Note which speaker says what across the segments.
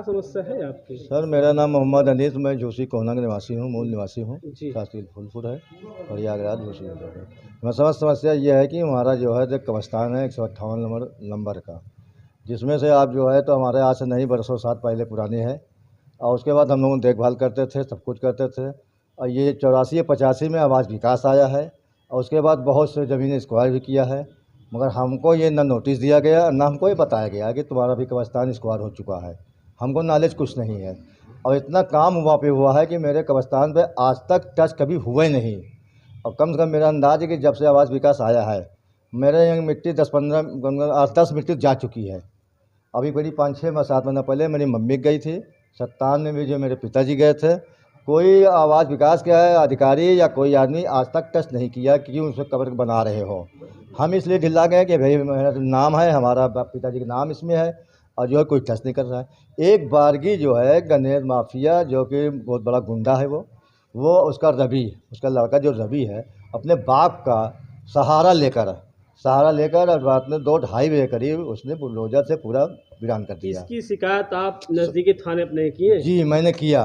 Speaker 1: समस्या है आपकी?
Speaker 2: सर मेरा नाम मोहम्मद अनीस, मैं झूसी कोहना का निवासी हूँ, मूल निवासी हूँ।
Speaker 1: जी।
Speaker 2: तहसील फूलपुर है और प्रयागराज झूसी है। मैं समस्या ये है कि हमारा जो है जो कब्रिस्तान है 158 नंबर का, जिसमें से आप जो है तो हमारे आज से नहीं बरसों साल पहले पुरानी है और उसके बाद हम लोग देखभाल करते थे, सब कुछ करते थे और ये 84 या 85 में आवास विकास आया है और उसके बाद बहुत से ज़मीन स्क्वायर भी किया है, मगर हमको ये ना नोटिस दिया गया ना हमको ये बताया गया कि तुम्हारा भी कब्रिस्तान स्क्वायर हो चुका है। हमको नॉलेज कुछ नहीं है और इतना काम वहाँ पे हुआ है कि मेरे कब्रिस्तान पे आज तक टच कभी हुआ ही नहीं। और कम से कम मेरा अंदाज़ है कि जब से आवास विकास आया है मेरे यहाँ मिट्टी 10-15 मिट्टी जा चुकी है। अभी बड़ी 5-6-7 महीना पहले मेरी मम्मी गई थी, 57 में भी जो मेरे पिताजी गए थे। कोई आवास विकास का है अधिकारी या कोई आदमी आज तक टच नहीं किया कि उसमें कब्र बना रहे हो। हम इसलिए ढिला गए कि भाई मेरा नाम है, हमारा पिताजी का नाम इसमें है और जो है कोई टच नहीं कर रहा है। एक बारगी जो है गणेश माफिया जो कि बहुत बड़ा गुंडा है वो उसका लड़का जो रवि है अपने बाप का सहारा लेकर और रात में 2-2:30 बजे करीब उसने बुलडोजर से पूरा वीरान कर दिया।
Speaker 1: इसकी शिकायत आप नज़दीकी थाने पर नहीं किए?
Speaker 2: जी मैंने किया।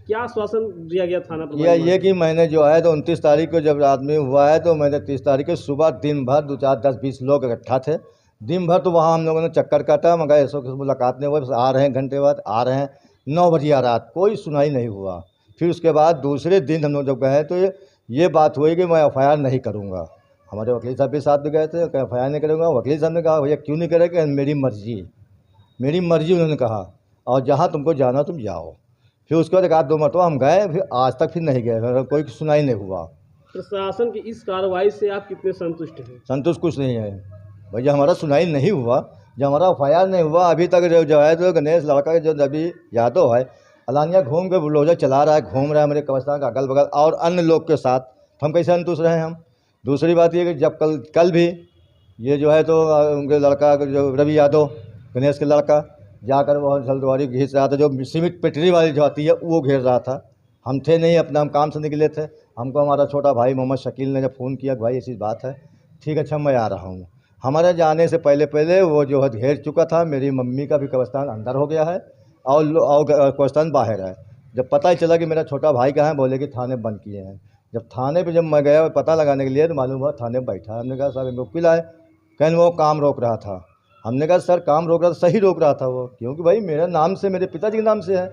Speaker 1: क्या आश्वासन दिया गया थाना पर?
Speaker 2: ये कि मैंने जो है तो 29 तारीख को जब रात में हुआ है तो मैंने 30 तारीख को सुबह दिन भर 2-4-10-20 लोग इकट्ठा थे। दिन भर तो वहाँ हम लोगों ने चक्कर काटा, मगर ऐसा किसी मुलाकात नहीं हुआ। बस आ रहे हैं घंटे बाद आ रहे हैं, 9 बजे रात कोई सुनाई नहीं हुआ। फिर उसके बाद दूसरे दिन हम लोग जब गए तो ये बात हुई कि मैं FIR नहीं करूँगा। हमारे वकील साहब भी साथ में गए थे, FIR नहीं करूँगा। वकील साहब ने कहा भैया क्यों नहीं करेंगे, मेरी मर्ज़ी उन्होंने कहा और जहाँ तुमको जाना तुम जाओ। फिर उसके बाद 1-2 मरतबा हम गए, फिर आज तक फिर नहीं गए, कोई सुनाई नहीं हुआ।
Speaker 1: प्रशासन की इस कार्रवाई से आप कितने संतुष्ट हैं?
Speaker 2: संतुष्ट कुछ नहीं है भैया, हमारा सुनाई नहीं हुआ, जब हमारा FIR नहीं हुआ अभी तक जो है तो गणेश लड़का जो रवि यादव है अलानिया घूम के बुलडोजर चला रहा है, घूम रहा है मेरे कब्रिस्तान का अगल बगल और अन्य लोग के साथ। हम कैसे संतुष्ट रहे हम? दूसरी बात ये कि जब कल भी ये जो है तो उनके लड़का जो रवि यादव गणेश के लड़का जाकर वह जल्दवारी घिस रहा था, जो सीमेंट पेटरी वाली जो आती है वो घेर रहा था। हम थे नहीं, अपना हम काम से निकले थे। हमको हमारा छोटा भाई मोहम्मद शकील ने जब फ़ोन किया भाई ऐसी बात है, ठीक अच्छा मैं आ रहा हूँ। हमारे जाने से पहले वो जो है घेर चुका था। मेरी मम्मी का भी कब्रिस्तान अंदर हो गया है और कब्रिस्तान बाहर है। जब पता ही चला कि मेरा छोटा भाई कहाँ है, बोले कि थाने बंद किए हैं। जब थाने पे जब मैं गया पता लगाने के लिए तो मालूम हुआ थाने में बैठा। हमने कहा साहब इनको वकील आए, कहने वो काम रोक रहा था। हमने कहा सर काम रोक रहा था, सही रोक रहा था वो, क्योंकि भाई मेरा नाम से मेरे पिताजी के नाम से है।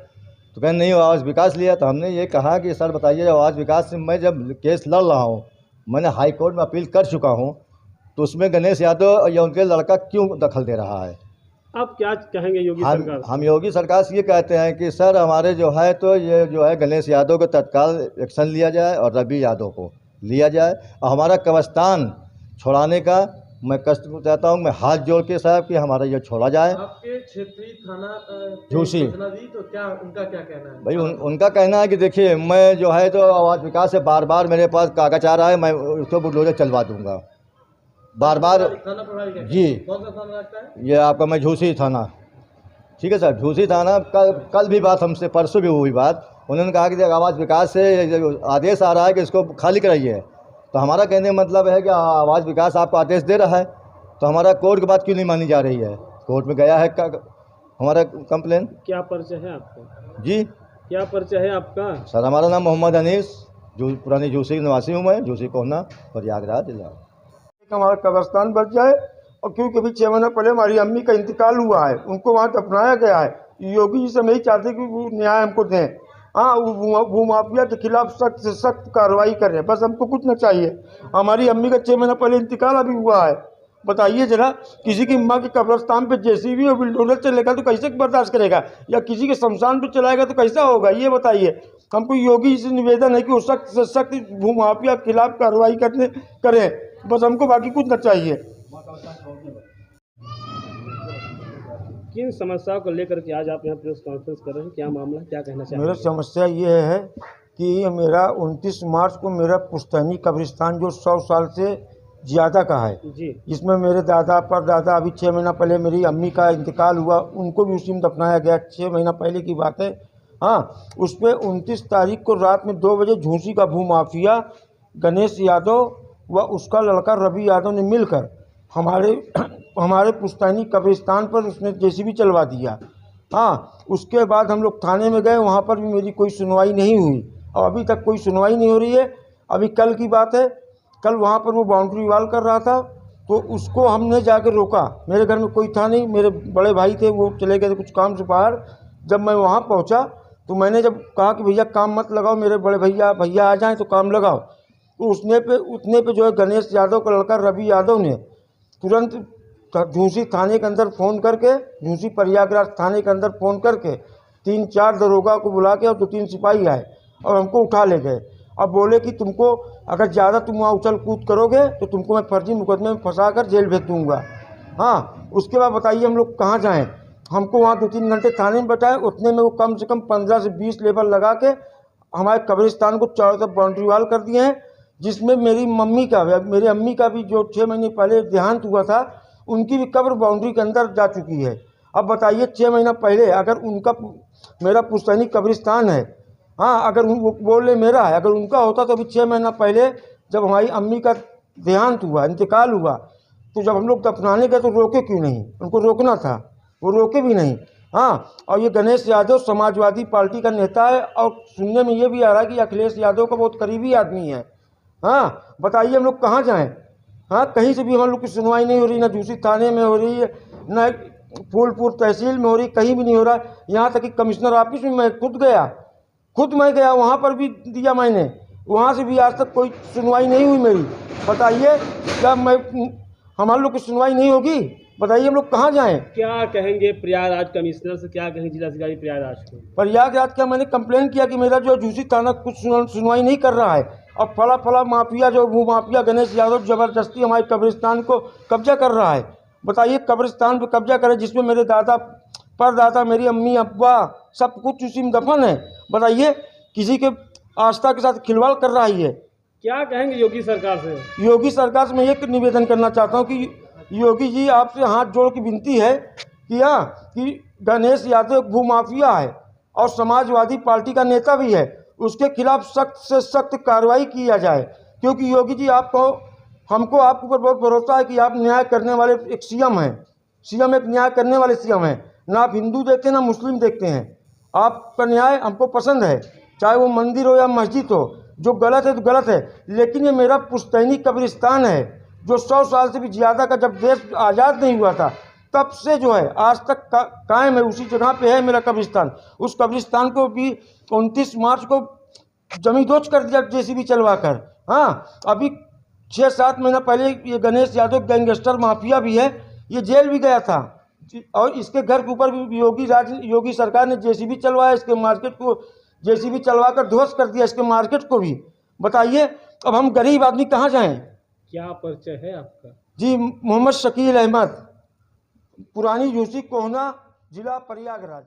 Speaker 2: तो कहने नहीं आवास विकास लिया। तो हमने ये कहा कि सर बताइए आवास विकास से मैं जब केस लड़ रहा हूँ, मैंने हाई कोर्ट में अपील कर चुका हूँ, तो उसमें गणेश यादव या उनके लड़का क्यों दखल दे रहा है?
Speaker 1: आप क्या कहेंगे योगी सरकार?
Speaker 2: हम योगी सरकार से ये कहते हैं कि सर हमारे जो है तो ये जो है गणेश यादव को तत्काल एक्शन लिया जाए और रवि यादव को लिया जाए और हमारा कब्रिस्तान छोड़ाने का मैं कष्ट चाहता हूँ। मैं हाथ जोड़ के साहब कि हमारा ये छोड़ा जाए।
Speaker 3: आपके क्षेत्रीय थाना
Speaker 2: झूसी
Speaker 3: तो क्या उनका क्या कहना है?
Speaker 2: भाई उनका कहना है कि देखिए मैं जो है तो आवास विकास से बार मेरे पास कागज आ रहा है, मैं उसको बुलडोजर चलवा दूंगा बार।
Speaker 3: थाना प्रभारी
Speaker 2: जी
Speaker 3: कौन सा थाना लगता है?
Speaker 2: ये आपका मैं झूसी थाना, ठीक है सर, झूसी थाना। कल भी बात हमसे परसों भी हुई बात। उन्होंने कहा कि आवास विकास से आदेश आ रहा है कि इसको खाली कराइए। तो हमारा कहने का मतलब है कि आवास विकास आपको आदेश दे रहा है तो हमारा कोर्ट की बात क्यों नहीं मानी जा रही है? कोर्ट में गया है हमारा कंप्लेन।
Speaker 1: क्या परिचय है आपका?
Speaker 2: जी
Speaker 1: क्या परिचय है आपका?
Speaker 2: सर हमारा नाम मोहम्मद अनीस, जो पुरानी झूसी निवासी हूँ मैं, झूसी कोहना प्रयागराज जिला।
Speaker 4: हमारा कब्रिस्तान बच जाए और क्योंकि अभी 6 महीने पहले हमारी अम्मी का इंतकाल हुआ है, उनको वहाँ दफनाया गया है। योगी जी से हम यही चाहते कि वो न्याय हमको दें। हाँ, भूमाफिया के खिलाफ सख्त से सख्त कार्रवाई करें, बस हमको कुछ ना चाहिए। हमारी अम्मी का 6 महीना पहले इंतकाल अभी हुआ है। बताइए जरा, किसी की माँ के कब्रिस्तान पे JCB और बुलडोजर चलेगा तो कैसे बर्दाश्त करेगा, या किसी के शमशान पे चलाएगा तो कैसा होगा? ये बताइए। हमको योगी जी से निवेदन है कि वो सख्त से सख्त भूमाफिया के खिलाफ कार्रवाई करें, बस हमको बाकी कुछ ना चाहिए।
Speaker 1: किन समस्याओं को लेकर के आज आप यहाँ प्रेस कॉन्फ्रेंस कर रहे हैं? क्या मामला, क्या कहना चाहते हैं?
Speaker 4: मेरा समस्या ये है कि मेरा 29 मार्च को मेरा पुश्तैनी कब्रिस्तान जो 100 साल से ज़्यादा का है
Speaker 1: जी,
Speaker 4: जिसमें मेरे दादा परदादा, अभी 6 महीना पहले मेरी अम्मी का इंतकाल हुआ, उनको भी उसी में दफनाया गया। 6 महीना पहले की बात है। हाँ, उस पर 29 तारीख को रात में 2 बजे झूसी का भूमाफिया गणेश यादव व उसका लड़का रवि यादव ने मिलकर हमारे पुश्तैनी कब्रिस्तान पर उसने JCB चलवा दिया। हाँ, उसके बाद हम लोग थाने में गए, वहाँ पर भी मेरी कोई सुनवाई नहीं हुई और अभी तक कोई सुनवाई नहीं हो रही है। अभी कल की बात है, कल वहाँ पर वो बाउंड्री वॉल कर रहा था तो उसको हमने जाके रोका। मेरे घर में कोई था नहीं, मेरे बड़े भाई थे, वो चले गए थे कुछ काम से बाहर। जब मैं वहाँ पहुँचा तो मैंने जब कहा कि भैया काम मत लगाओ, मेरे बड़े भैया आ जाएं तो काम लगाओ, तो उतने पे जो है गणेश यादव का लड़का रवि यादव ने तुरंत झूंसी थाने के अंदर फ़ोन करके, झूंसी प्रयागराज थाने के अंदर फ़ोन करके 3-4 दरोगा को बुला के और 2-3 सिपाही आए और हमको उठा ले गए। अब बोले कि तुमको अगर ज़्यादा तुम वहाँ उछल कूद करोगे तो तुमको मैं फर्जी मुकदमे में फंसा कर जेल भेज दूँगा। हाँ, उसके बाद बताइए हम लोग कहाँ जाएँ। हमको वहाँ 2-3 घंटे थाने में बैठाए, उतने में वो कम से कम 15 से 20 लेबर लगा के हमारे कब्रिस्तान को चारों तरफ बाउंड्री वॉल कर दिए हैं, जिसमें मेरी अम्मी का भी जो 6 महीने पहले देहांत हुआ था, उनकी भी कब्र बाउंड्री के अंदर जा चुकी है। अब बताइए 6 महीना पहले अगर उनका मेरा पुश्तैनी कब्रिस्तान है, हाँ, अगर वो बोले मेरा है, अगर उनका होता तो अभी 6 महीना पहले जब हमारी अम्मी का देहांत हुआ, इंतकाल हुआ, तो जब हम लोग दफनाने गए तो रोके क्यों नहीं? उनको रोकना था, वो रोके भी नहीं। हाँ, और ये गणेश यादव समाजवादी पार्टी का नेता है और सुनने में ये भी आ रहा है कि अखिलेश यादव का बहुत करीबी आदमी है। हाँ, बताइए हम लोग कहाँ जाएँ? हाँ, कहीं से भी हम लोग की सुनवाई नहीं हो रही, ना झूसी थाने में हो रही है, ना फूलपुर तहसील में हो रही, कहीं भी नहीं हो रहा है। यहाँ तक कि कमिश्नर ऑफिस में मैं खुद मैं गया, वहाँ पर भी दिया मैंने, वहाँ से भी आज तक कोई सुनवाई नहीं हुई मेरी। बताइए क्या हमारे लोग की सुनवाई नहीं होगी? बताइए हम लोग कहाँ जाएँ?
Speaker 1: क्या कहेंगे प्रयागराज कमिश्नर से, क्या कहेंगे जिलाधिकारी प्रयागराज को?
Speaker 4: प्रयागराज का मैंने कंप्लेन किया कि मेरा जो झूसी थाना कुछ सुनवाई नहीं कर रहा है और फला माफिया जो भू माफिया गणेश यादव ज़बरदस्ती हमारे कब्रिस्तान को कब्जा कर रहा है। बताइए कब्रिस्तान पे कब्जा करे जिसमें मेरे दादा परदादा, मेरी अम्मी अब्बा सब कुछ उसी में दफन है। बताइए किसी के आस्था के साथ खिलवाड़ कर रहा है।
Speaker 1: क्या कहेंगे योगी सरकार से?
Speaker 4: योगी सरकार से मैं एक निवेदन करना चाहता हूँ कि योगी जी आपसे हाथ जोड़ के विनती है कि गणेश यादव एक भूमाफिया है और समाजवादी पार्टी का नेता भी है, उसके खिलाफ सख्त से सख्त कार्रवाई किया जाए। क्योंकि योगी जी हमको आपके ऊपर बहुत भरोसा है कि आप न्याय करने वाले एक सीएम हैं। सीएम एक न्याय करने वाले सीएम हैं, ना आप हिंदू देखते हैं ना मुस्लिम देखते हैं। आपका न्याय हमको पसंद है, चाहे वो मंदिर हो या मस्जिद हो। जो गलत है तो गलत है, लेकिन ये मेरा पुश्तैनी कब्रिस्तान है जो 100 साल से भी ज़्यादा का, जब देश आज़ाद नहीं हुआ था तब से जो है आज तक कायम है, उसी जगह पे है मेरा कब्रिस्तान। उस कब्रिस्तान को भी 29 मार्च को जमींदोज कर दिया जेसीबी चलवा कर। हाँ, अभी 6-7 महीना पहले ये गणेश यादव गैंगस्टर माफिया भी है, ये जेल भी गया था और इसके घर के ऊपर भी योगी सरकार ने जेसीबी चलवाया, इसके मार्केट को जेसीबी चलवा कर ध्वस्त कर दिया, इसके मार्केट को भी। बताइए अब हम गरीब आदमी कहाँ जाएं?
Speaker 1: क्या परिचय है आपका?
Speaker 4: जी, मोहम्मद शकील अहमद, पुरानी यूसी कोहना, जिला प्रयागराज।